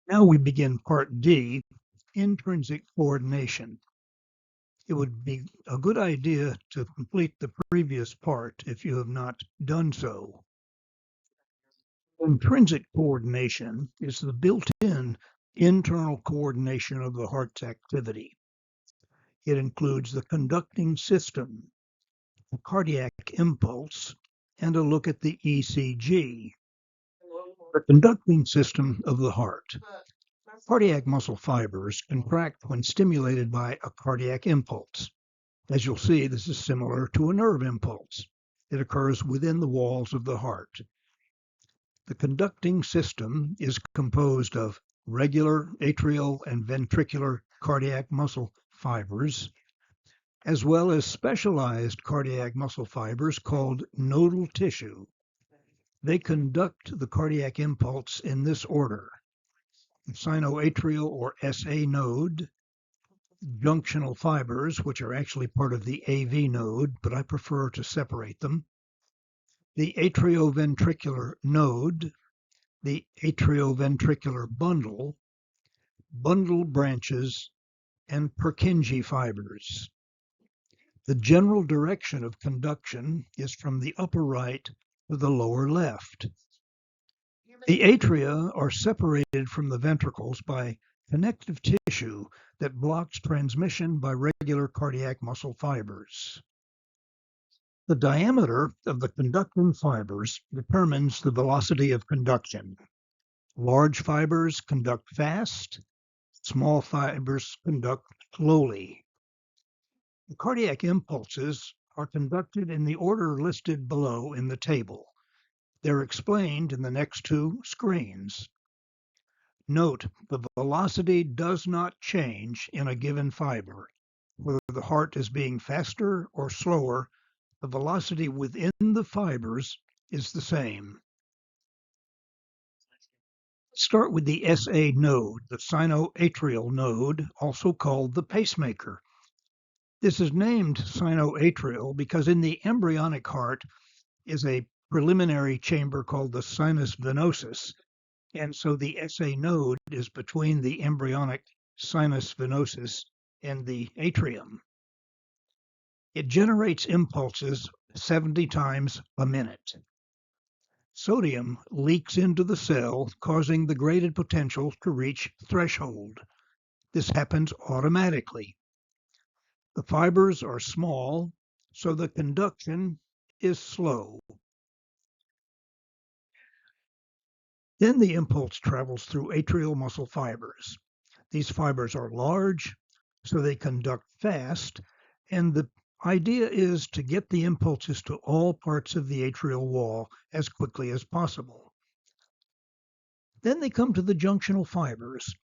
Now we begin part D, intrinsic coordination. It would be a good idea to complete the previous part if you have not done so. Intrinsic coordination is the built-in internal coordination of the heart's activity. It includes the conducting system, the cardiac impulse, and a look at the ECG. The conducting system of the heart. Cardiac muscle fibers contract when stimulated by a cardiac impulse. As you'll see, this is similar to a nerve impulse. It occurs within the walls of the heart. The conducting system is composed of regular atrial and ventricular cardiac muscle fibers, as well as specialized cardiac muscle fibers called nodal tissue. They conduct the cardiac impulse in this order: sino-atrial or SA node, junctional fibers, which are actually part of the AV node, but I prefer to separate them, the atrio-ventricular node, the atrio-ventricular bundle, bundle branches, and Purkinje fibers. The general direction of conduction is from the upper right to the lower left. The atria are separated from the ventricles by connective tissue that blocks transmission by regular cardiac muscle fibers. The diameter of the conducting fibers determines the velocity of conduction. Large fibers conduct fast, small fibers conduct slowly. The cardiac impulses are conducted in the order listed below in the table. They're explained in the next two screens. Note, the velocity does not change in a given fiber. Whether the heart is being faster or slower, the velocity within the fibers is the same. Let's start with the SA node, the sino-atrial node, also called the pacemaker. This is named sino-atrial because in the embryonic heart is a preliminary chamber called the sinus venosus, and so the SA node is between the embryonic sinus venosus and the atrium. It generates impulses 70 times a minute. Sodium leaks into the cell, causing the graded potential to reach threshold. This happens automatically. The fibers are small, so the conduction is slow. Then the impulse travels through atrial muscle fibers. These fibers are large, so they conduct fast, and the idea is to get the impulses to all parts of the atrial wall as quickly as possible. Then they come to the junctional fibers.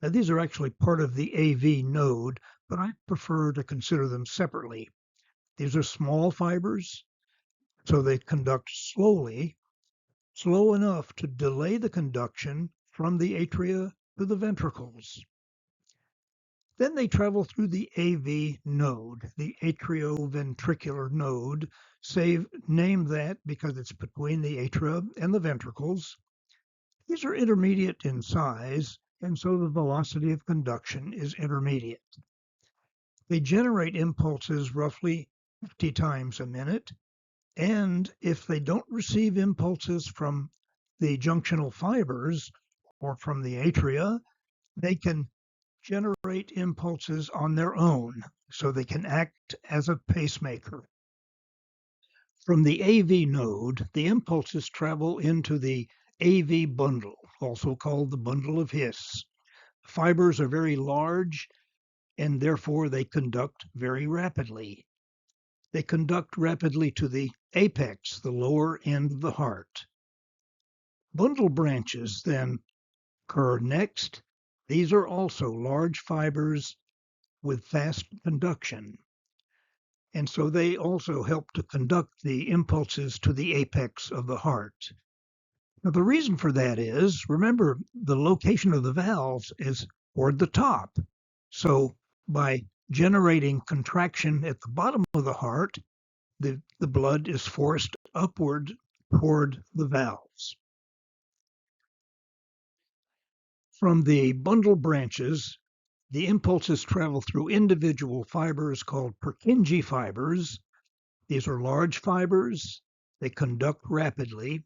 Now, these are actually part of the AV node, but I prefer to consider them separately. These are small fibers, so they conduct slowly, slow enough to delay the conduction from the atria to the ventricles. Then they travel through the AV node, the atrio-ventricular node, named that because it's between the atria and the ventricles. These are intermediate in size, and so the velocity of conduction is intermediate. They generate impulses roughly 50 times a minute, and if they don't receive impulses from the junctional fibers or from the atria, they can generate impulses on their own, so they can act as a pacemaker. From the AV node, the impulses travel into the AV bundle, also called the bundle of His. Fibers are very large, and therefore they conduct very rapidly. They conduct rapidly to the apex, the lower end of the heart. Bundle branches then occur next. These are also large fibers with fast conduction, and so they also help to conduct the impulses to the apex of the heart. Now, the reason for that is, remember, the location of the valves is toward the top. So by generating contraction at the bottom of the heart, the blood is forced upward toward the valves. From the bundle branches, the impulses travel through individual fibers called Purkinje fibers. These are large fibers. They conduct rapidly,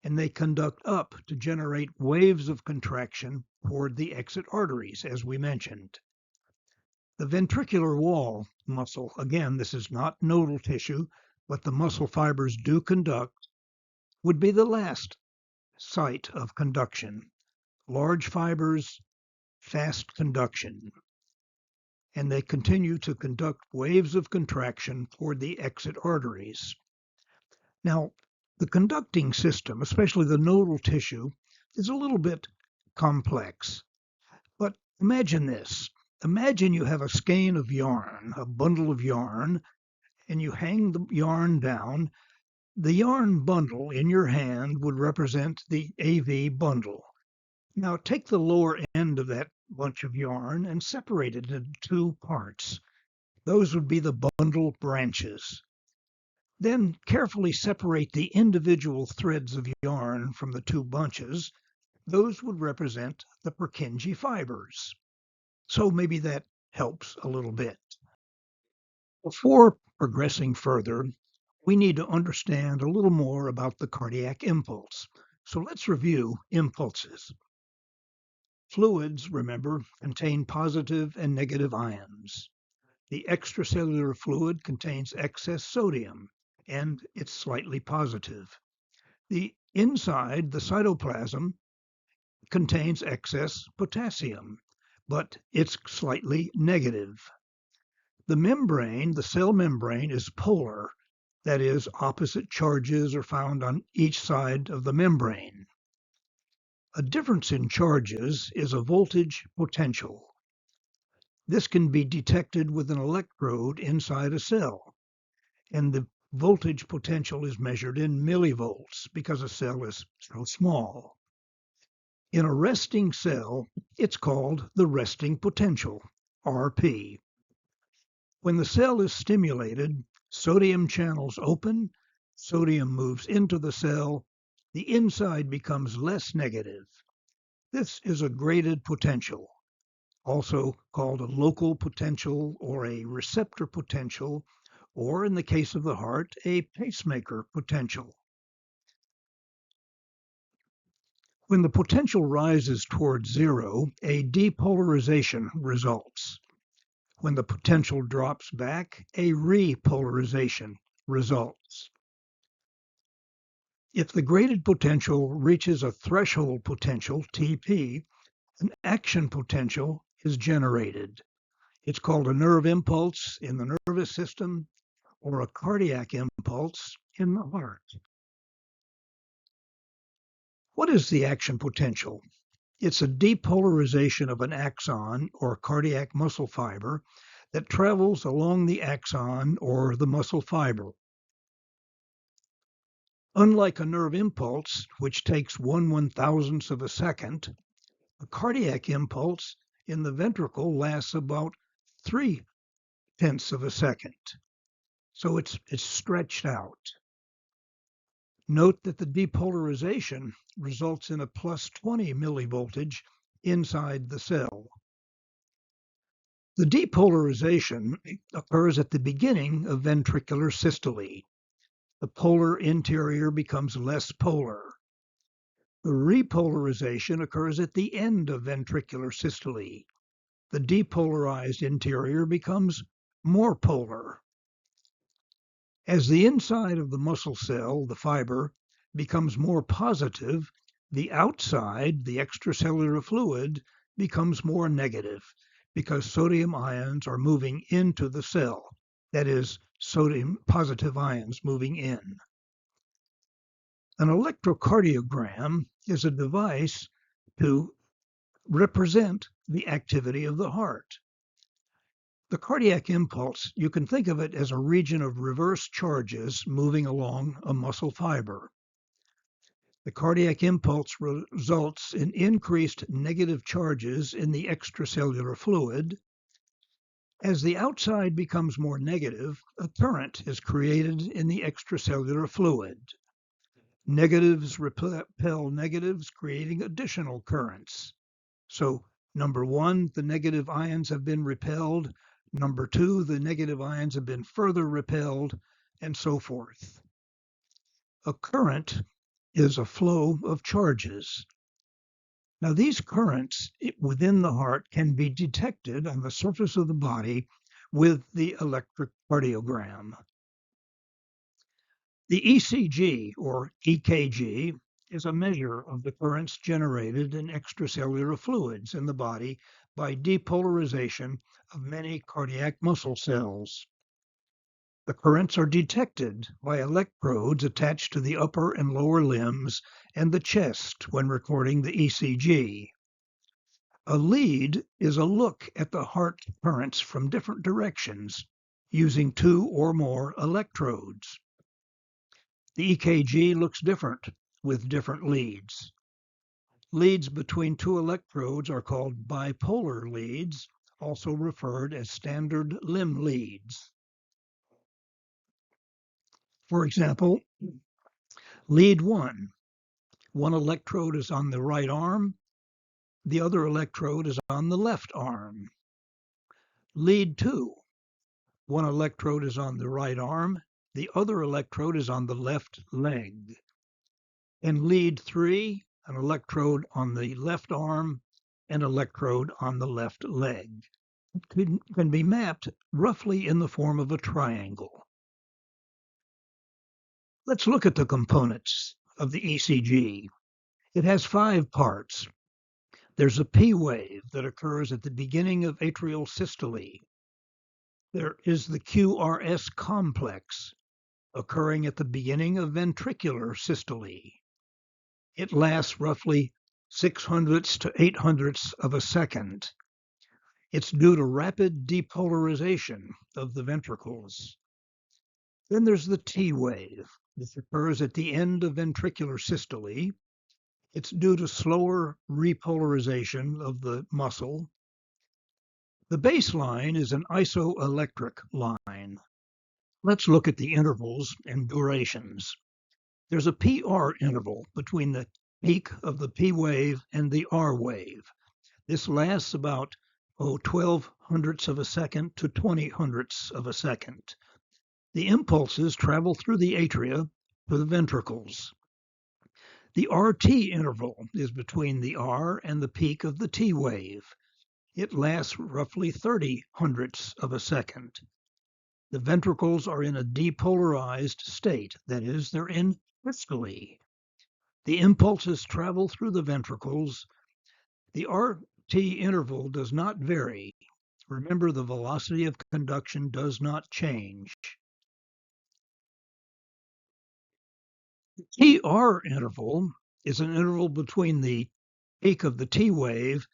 and they conduct up to generate waves of contraction toward the exit arteries, as we mentioned. The ventricular wall muscle, again, this is not nodal tissue, but the muscle fibers do conduct, would be the last site of conduction. Large fibers, fast conduction, and they continue to conduct waves of contraction toward the exit arteries. Now, the conducting system, especially the nodal tissue, is a little bit complex. But imagine this. Imagine you have a skein of yarn, a bundle of yarn, and you hang the yarn down. The yarn bundle in your hand would represent the AV bundle. Now take the lower end of that bunch of yarn and separate it into two parts. Those would be the bundle branches. Then carefully separate the individual threads of yarn from the two bunches. Those would represent the Purkinje fibers. So maybe that helps a little bit. Before progressing further, we need to understand a little more about the cardiac impulse. So let's review impulses. Fluids, remember, contain positive and negative ions. The extracellular fluid contains excess sodium, and it's slightly positive. The inside, the cytoplasm, contains excess potassium, but it's slightly negative. The membrane, the cell membrane, is polar. That is, opposite charges are found on each side of the membrane. A difference in charges is a voltage potential. This can be detected with an electrode inside a cell, and the voltage potential is measured in millivolts because a cell is so small. In a resting cell, it's called the resting potential, Rp. When the cell is stimulated, sodium channels open, sodium moves into the cell, the inside becomes less negative. This is a graded potential, also called a local potential or a receptor potential, or in the case of the heart, a pacemaker potential. When the potential rises toward zero, a depolarization results. When the potential drops back, a repolarization results. If the graded potential reaches a threshold potential, Tp, an action potential is generated. It's called a nerve impulse in the nervous system or a cardiac impulse in the heart. What is the action potential? It's a depolarization of an axon or cardiac muscle fiber that travels along the axon or the muscle fiber. Unlike a nerve impulse, which takes 1/1000th of a second, a cardiac impulse in the ventricle lasts about 3/10 of a second. So it's stretched out. Note that the depolarization results in a plus 20 millivoltage inside the cell. The depolarization occurs at the beginning of ventricular systole. The polar interior becomes less polar. The repolarization occurs at the end of ventricular systole. The depolarized interior becomes more polar. As the inside of the muscle cell, the fiber, becomes more positive, the outside, the extracellular fluid, becomes more negative because sodium ions are moving into the cell. That is, sodium positive ions moving in. An electrocardiogram is a device to represent the activity of the heart. The cardiac impulse, you can think of it as a region of reverse charges moving along a muscle fiber. The cardiac impulse results in increased negative charges in the extracellular fluid. As the outside becomes more negative, a current is created in the extracellular fluid. Negatives repel negatives, creating additional currents. So, number one, the negative ions have been repelled. Number two, the negative ions have been further repelled, and so forth. A current is a flow of charges. Now, these currents within the heart can be detected on the surface of the body with the electrocardiogram. The ECG, or EKG, is a measure of the currents generated in extracellular fluids in the body by depolarization of many cardiac muscle cells. The currents are detected by electrodes attached to the upper and lower limbs and the chest when recording the ECG. A lead is a look at the heart currents from different directions using two or more electrodes. The EKG looks different with different leads. Leads between two electrodes are called bipolar leads, also referred as standard limb leads. For example, lead one electrode is on the right arm, the other electrode is on the left arm. Lead two, one electrode is on the right arm, the other electrode is on the left leg. And lead three, an electrode on the left arm, an electrode on the left leg. It can be mapped roughly in the form of a triangle. Let's look at the components of the ECG. It has 5 parts. There's a P wave that occurs at the beginning of atrial systole. There is the QRS complex occurring at the beginning of ventricular systole. It lasts roughly 600ths to 800ths of a second. It's due to rapid depolarization of the ventricles. Then there's the T wave. This occurs at the end of ventricular systole. It's due to slower repolarization of the muscle. The baseline is an isoelectric line. Let's look at the intervals and durations. There's a PR interval between the peak of the P wave and the R wave. This lasts about 12 hundredths of a second to 20 hundredths of a second. The impulses travel through the atria to the ventricles. The RT interval is between the R and the peak of the T wave. It lasts roughly 30 hundredths of a second. The ventricles are in a depolarized state, that is, they're in systole. The impulses travel through the ventricles. The RT interval does not vary. Remember, the velocity of conduction does not change. The TR interval is an interval between the peak of the T wave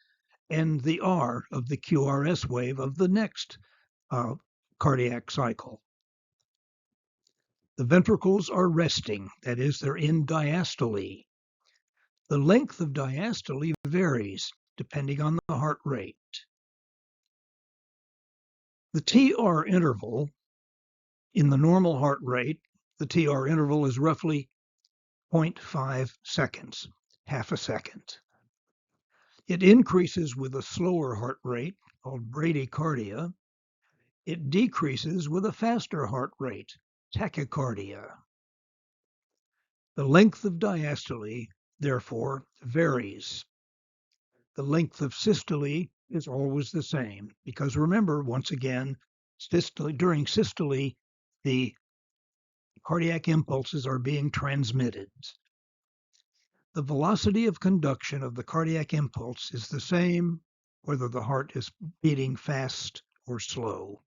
and the R of the QRS wave of the next cardiac cycle. The ventricles are resting, that is, they're in diastole. The length of diastole varies depending on the heart rate. The TR interval in the normal heart rate, the TR interval is roughly 0.5 seconds, half a second. It increases with a slower heart rate called bradycardia. It decreases with a faster heart rate, tachycardia. The length of diastole, therefore, varies. The length of systole is always the same because remember, once again, during systole, the cardiac impulses are being transmitted. The velocity of conduction of the cardiac impulse is the same whether the heart is beating fast or slow.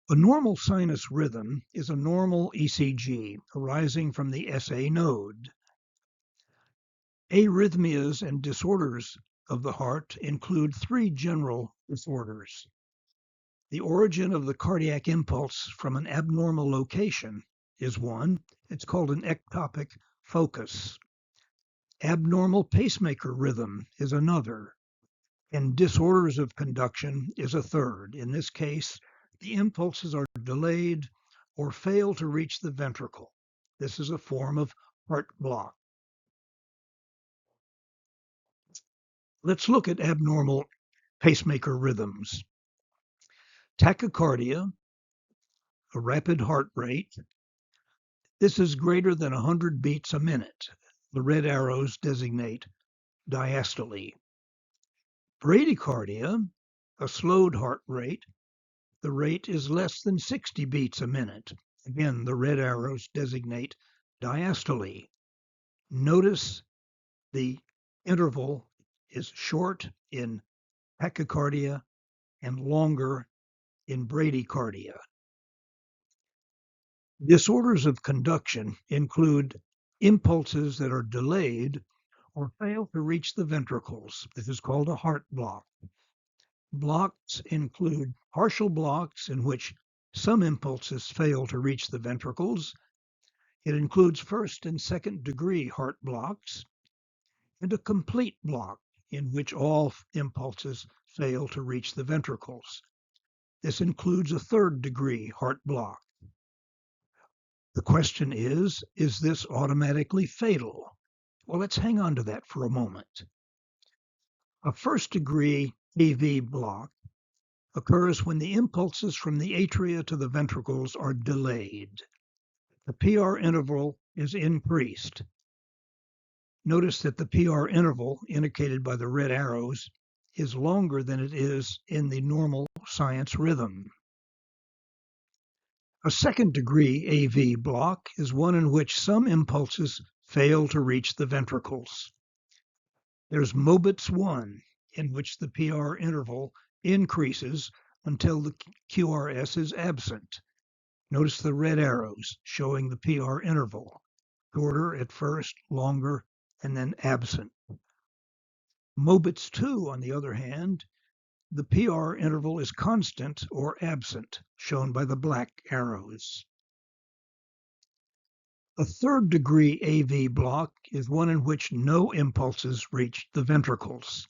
A normal sinus rhythm is a normal ECG arising from the SA node. Arrhythmias and disorders of the heart include 3 general disorders. The origin of the cardiac impulse from an abnormal location is one. It's called an ectopic focus. Abnormal pacemaker rhythm is another. And disorders of conduction is a third. In this case, the impulses are delayed or fail to reach the ventricle. This is a form of heart block. Let's look at abnormal pacemaker rhythms. Tachycardia, a rapid heart rate. This is greater than 100 beats a minute. The red arrows designate diastole. Bradycardia, a slowed heart rate. The rate is less than 60 beats a minute. Again, the red arrows designate diastole. Notice the interval is short in tachycardia and longer in bradycardia. Disorders of conduction include impulses that are delayed or fail to reach the ventricles. This is called a heart block. Blocks include partial blocks in which some impulses fail to reach the ventricles. It includes first and second degree heart blocks, and a complete block in which all impulses fail to reach the ventricles. This includes a third degree heart block. The question is this automatically fatal? Well, let's hang on to that for a moment. A first degree AV block occurs when the impulses from the atria to the ventricles are delayed. The PR interval is increased. Notice that the PR interval, indicated by the red arrows, is longer than it is in the normal science rhythm. A second degree AV block is one in which some impulses fail to reach the ventricles. There's Mobitz 1, in which the PR interval increases until the QRS is absent. Notice the red arrows showing the PR interval, shorter at first, longer, and then absent. Mobitz 2, on the other hand, the PR interval is constant or absent, shown by the black arrows. A third degree AV block is one in which no impulses reach the ventricles.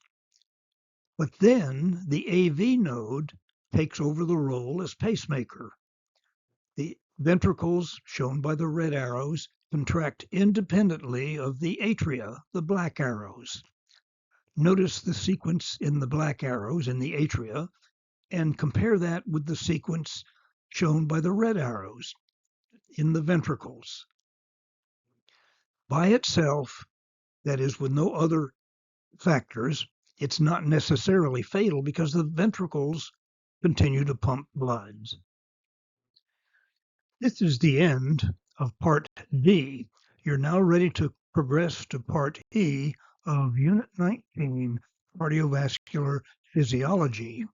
But then the AV node takes over the role as pacemaker. The ventricles, shown by the red arrows, contract independently of the atria, the black arrows. Notice the sequence in the black arrows in the atria and compare that with the sequence shown by the red arrows in the ventricles. By itself, that is, with no other factors, it's not necessarily fatal because the ventricles continue to pump blood. This is the end of Part D. You're now ready to progress to Part E of Unit 19, Cardiovascular Physiology.